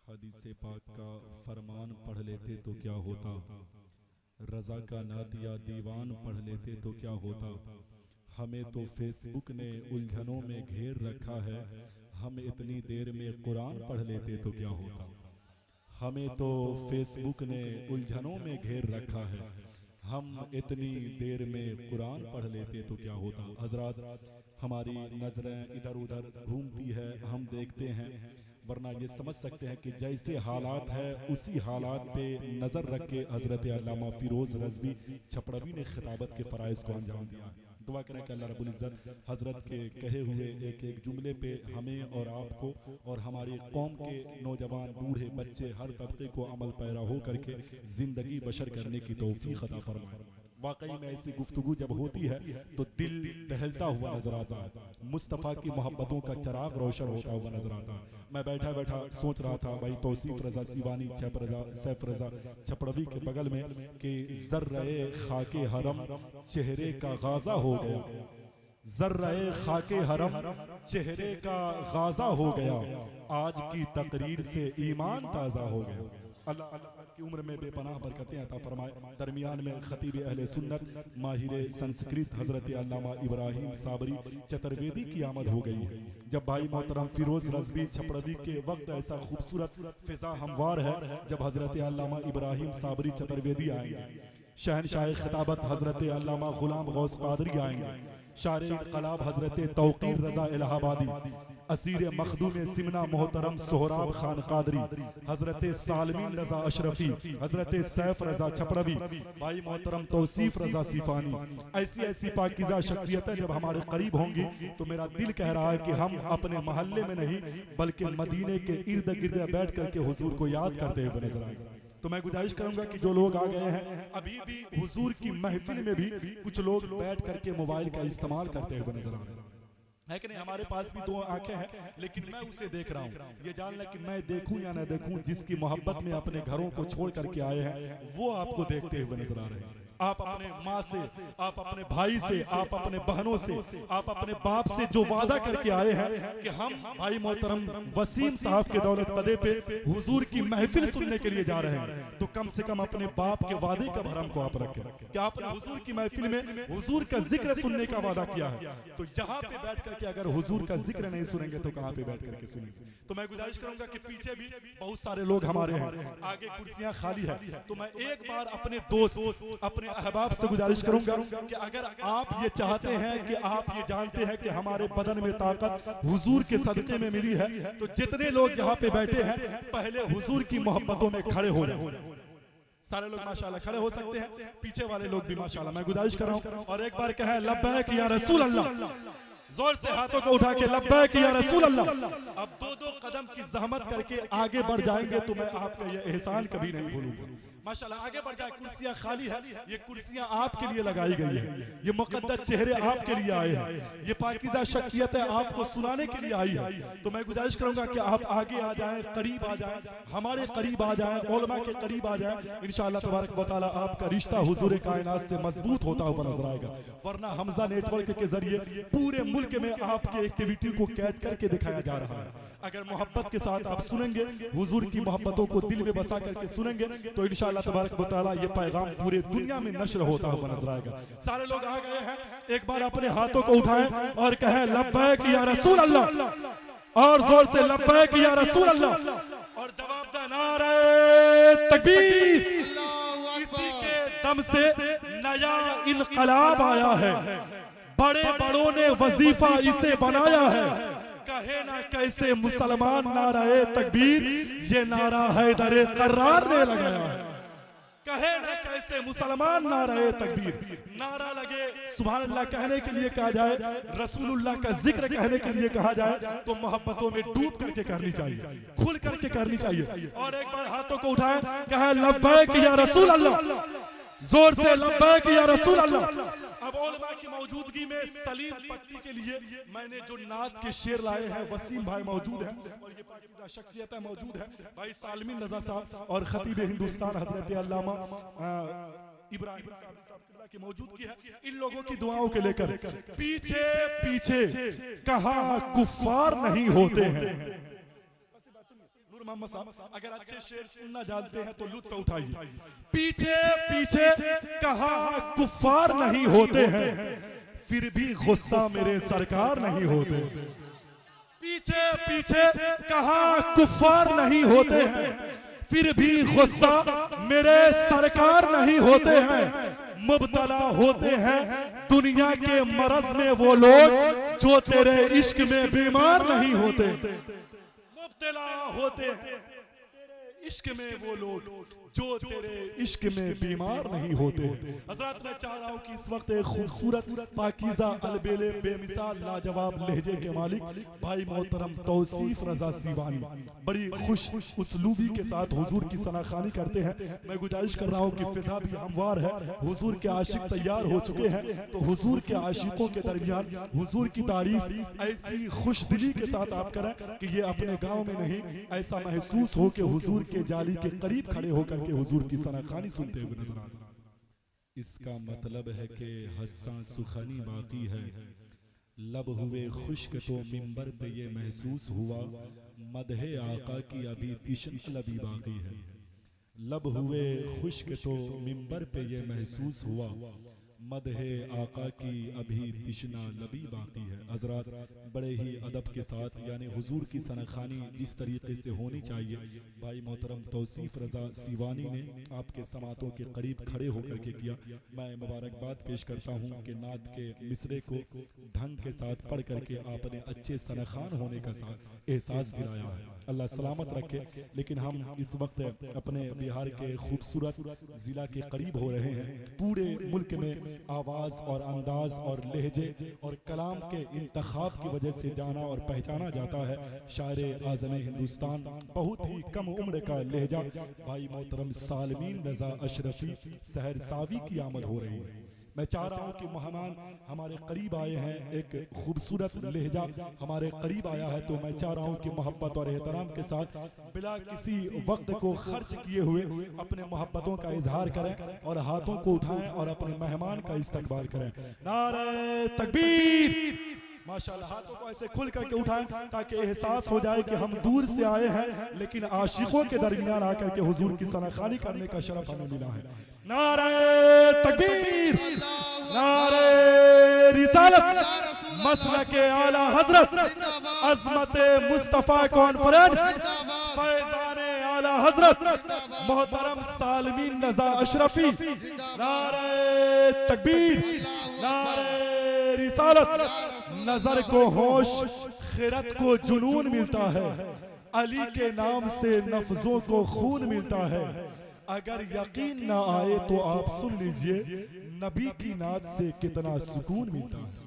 हदीस पाक का फरमान पढ़ लेते तो क्या होता, रज़ा का नातिया दीवान पढ़ लेते तो क्या होता। हमें तो फेसबुक ने उलझनों में घेर रखा है, हम इतनी देर में कुरान पढ़ लेते तो क्या होता। हमें तो फेसबुक ने उलझनों में घेर रखा है, हम इतनी देर में कुरान पढ़ लेते तो क्या होता। हजरात, हमारी नज़रें इधर उधर घूमती है, हम देखते हैं, वरना ये समझ सकते हैं कि जैसे हालात है उसी हालात पे नज़र रख के हज़रत अल्लामा फ़िरोज़ रज़वी छपड़वी ने खिताबत के फ़राइज़ को अंजाम दिया। दुआ करें कि अल्लाह रब्बुल इज़्ज़त हज़रत के कहे हुए एक एक जुमले पे हमें और आपको और हमारी कौम के नौजवान बूढ़े बच्चे हर तबके को अमल पैरा हो करके ज़िंदगी बशर करने की तौफ़ीक़ अता फरमाए। वाकई में ऐसी गुफ्तगू जब होती है तो दिल टहलता हुआ नजर आता है, मुस्तफ़ा की मोहब्बतों का चराग रोशन होता हुआ नजर आता है। मैं बैठा बैठा सोच रहा था भाई तौसीफ रज़ा सीवानी सैफ रज़ा छपड़वी के बगल में कि ज़र्रे खाके हरम चेहरे का गाज़ा हो गया, ज़र्रे खाके हरम चेहरे का गाज़ा हो गया, आज की तकरीर से ईमान ताज़ा हो गया। अल्लाह की उम्र में बेपनाह बरकतें अता फरमाए। दरमियान में खतीब अहले सुन्नत माहिर संस्कृत हज़रत अल्लामा इब्राहिम साबरी चतुर्वेदी की आमद हो गई है। जब भाई मोहतरम फ़िरोज़ रज़वी छपड़वी के वक्त ऐसा खूबसूरत फ़िज़ा हमवार है, जब हज़रत अल्लामा इब्राहिम साबरी चतुर्वेदी आएंगे, शहनशाह खिताबत हज़रत अल्लामा ग़ुलाम गौस क़ादरी आएंगे, शार इनक़लाब हज़रत तौक़ीर रज़ा इलाहाबादी, असीर मखदूम सिमना मोहतरम सोहराब खान कादरी, हज़रत सालमीन रज़ा अशरफी, हज़रत सैफ रज़ा छपड़वी, भाई मोहतरम तौसीफ रज़ा सीफानी, ऐसी ऐसी पाकीज़ा शख्सियतें जब हमारे करीब होंगी तो मेरा दिल कह रहा है कि हम अपने महल्ले में नहीं बल्कि मदीने के इर्द गिर्द बैठ करके हुजूर को याद करते हुए नजर आएंगे। तो मैं गुजारिश करूंगा कि जो लोग आ गए हैं, अभी भी हुजूर की महफिल में भी कुछ लोग बैठ करके मोबाइल का इस्तेमाल करते हुए नजर आ रहे हैं, है कि नहीं। हमारे पास भी दो आंखें हैं, लेकिन मैं उसे देख रहा हूँ। ये जान लें कि मैं देखूं या ना देखूं, जिसकी मोहब्बत में अपने घरों को छोड़ करके आए हैं वो आपको देखते हुए नजर आ रहे हैं। आप अपने माँ से, आप अपने भाई से, आप अपने बहनों से, आप अपने बाप से जो वादा करके आए हैं कि हम भाई मोहतरम वसीम साहब के दौलत कदे पे हुजूर की महफिल सुनने के लिए जा रहे हैं, तो कम से कम अपने बाप के वादे का भरम को आप रखें कि आपने हुजूर की महफिल में हुजूर का जिक्र सुनने का वादा किया है। तो यहाँ पे बैठ करके अगर हुजूर का जिक्र नहीं सुनेंगे तो कहाँ पे बैठ करके सुनेंगे। तो मैं गुजारिश करूंगा कि पीछे भी बहुत सारे लोग हमारे हैं, आगे कुर्सियां खाली है, तो मैं एक बार अपने दोस्त अपने अहबाब से गुजारिश करूंगा कि अगर आप ये चाहते हैं कि आप ये जानते हैं कि हमारे बदन में ताकत हुजूर के सदक़े में मिली है, तो जितने लोग यहाँ पे बैठे हैं पहले हुजूर की मोहब्बतों में खड़े हो जाओ। सारे लोग माशाल्लाह खड़े हो सकते हैं, पीछे वाले लोग भी माशाल्लाह। मैं गुजारिश कर रहा हूं और एक बार कहे लब्बैक या रसूल अल्लाह, जोर से हाथों को उठा के लब्बैक या रसूल अल्लाह। अब दो दो कदम की जहमत करके आगे बढ़ जाएंगे तो मैं आपका ये एहसान कभी नहीं भूलूंगा। माशाल्लाह आगे बढ़ जाए, कुर्सियां खाली है, ये कुर्सियां आपके लिए लगाई गई है, ये मुक़द्दस चेहरे आपके लिए आए हैं, ये पाकीज़ा शख्सियतें आपको सुनाने के लिए आई है। तो मैं गुजारिश करूंगा कि आप आगे आ जाएं, करीब आ जाएं, हमारे करीब आ जाएं, उलमा के करीब आ जाएं। इंशाअल्लाह तबारक व तआला आपका रिश्ता हुजूर कायनात से मजबूत होता हुआ नजर आएगा। वरना हमजा नेटवर्क के जरिए पूरे मुल्क में आपकी एक्टिविटी को कैद करके दिखाया जा रहा है। अगर मोहब्बत के साथ आप सुनेंगे, हुजूर की मोहब्बतों को दिल में बसा करके सुनेंगे, तो इंशाअल्लाह तबारक व तआला ये पैगाम पूरे दुनिया में नश्र होता हुआ नजर आएगा। सारे लोग आ गए हैं, एक बार अपने हाथों को उठाएं और कहें लब्बैक या रसूल अल्लाह, और जोर से लब्बैक या रसूल अल्लाह, और जवाब दें नारे तकबीर। इसी के दम से नया इनकलाब आया है, बड़े बड़ों ने वजीफा इसे बनाया है, कहे ना कैसे मुसलमान नाराए तकबीर, ये नारा हैदर कर्रार ने लगाया है। कहे ना कैसे मुसलमान नाराए तकबीर, नारा लगे सुभान अल्लाह कहने के लिए कहा जाए, रसूलुल्लाह का जिक्र कहने के लिए कहा जाए, तो मोहब्बतों में डूब करके करनी चाहिए, खुल करके करनी चाहिए। और एक बार हाथों को उठाएं, कहे लब्बैक या रसूल अल्लाह, जोर से लब्बैक या रसूल अल्लाह। अब उलमा की मौजूदगी में सलीम पट्टी के लिए मैंने जो नात के शेर लाए हैं, वसीम भाई मौजूद हैं और ये पाकीज़ा शख्सियतें मौजूद हैं, भाई सालमीन रज़ा साहब और खतीब हिंदुस्तान हज़रत अल्लामा इब्राहिम साहब की मौजूदगी है। इन लोगों की दुआओं के लेकर पीछे पीछे कहाँ कुफ्फार नहीं होते हैं, नूर मोहम्मद साहब अगर अच्छे शेर सुनना जानते हैं तो लुत्फ उठाइए। पीछे पीछे कहा कुफ्फार नहीं होते हैं, फिर भी गुस्सा मेरे सरकार नहीं होते। पीछे पीछे कहा कुफ्फार नहीं होते हैं, फिर भी गुस्सा मेरे सरकार नहीं होते हैं। मुब्तला होते हैं दुनिया के मरज में वो लोग जो तेरे इश्क में बीमार नहीं होते। मुब्तला होते हैं तेरे इश्क में वो लोग जो तेरे इश्क में बीमार नहीं होते। हज़रत मैं चाह रहा हूँ कि इस वक्त एक खूबसूरत पाकीज़ा अलबेले बेमिसाल लाजवाब लहजे के मालिक भाई मोहतरम तौसीफ रजा सीवानी बड़ी खुश उसलूबी के साथ हुजूर की सनाखानी करते हैं। मैं गुजारिश कर रहा हूँ कि फिजा भी हमवार है, हुजूर के आशिक तैयार हो चुके हैं, तो हुजूर के आशिकों के दरमियान हुजूर की तारीफ ऐसी खुश दिली के साथ आप करें कि ये अपने गाँव में नहीं, ऐसा महसूस हो कि हुजूर के जाली के करीब खड़े होकर के हुजूर की सनाखानी सुनते हुए नजर आ रहे। इसका मतलब है कि हस्सा सुखानी बाकी है, लब हुए खुश्क तो मिंबर पे ये महसूस हुआ, मदहे आका की अभी तिश्न लबी बाकी है। लब हुए खुश्क तो मिंबर पे ये महसूस हुआ, मदहे आका की अभी तिश्ना लबी बाकी है। हजरात बड़े ही अदब के साथ यानी हुजूर की सनाखानी जिस तरीके से होनी चाहिए भाई मोहतरम तौसीफ रजा सीवानी ने आपके समातों के करीब खड़े होकर के किया। मैं मुबारकबाद पेश करता हूँ कि नात के मिसरे को ढंग के साथ पढ़ करके आपने अच्छे सनाखान होने का साथ एहसास दिलाया है, अल्लाह सलामत रखे। लेकिन हम इस वक्त अपने बिहार के खूबसूरत जिला के करीब हो रहे हैं। पूरे मुल्क में आवाज और अंदाज और लहजे और कलाम के इंतखाब की वजह से जाना और पहचाना जाता है शायर आज़म हिंदुस्तान, बहुत ही कम उम्र का लहजा भाई मोहतरम सालमीन रजा अशरफी सहर सावी की आमद हो रही है। मैं चाह रहा हूँ कि मेहमान हमारे करीब आए हैं, एक खूबसूरत लहजा हमारे करीब आया है, तो मैं चाह रहा हूँ कि मोहब्बत और एहतराम के साथ बिला किसी वक्त को खर्च किए हुए अपने मोहब्बतों का इजहार करें और हाथों को उठाएं और अपने मेहमान का इस्तकबाल करें। नारे तकबीर, माशाल्लाह हाथों को ऐसे खुल करके उठाएं ताकि एहसास हो जाए कि हम दूर से आए हैं लेकिन आशिकों के दरमियान आकर के हुजूर की सनाखानी करने का शरफ हमें मिला है। नारे तकबीर, नारे रिसालत, मसलके आला हजरत, अज़मते मुस्तफा कॉन्फ्रेंस, फैज़ाने आला हजरत मोहतरम सालमीन रजा अशरफी। नारे तकबीर, नारे रिसालत। नजर को होश, खिरत को जुनून मिलता है, अली के नाम से नफ्जों को खून मिलता है। अगर यकीन ना आए तो आप सुन लीजिए, नबी की नात से कितना सुकून मिलता है।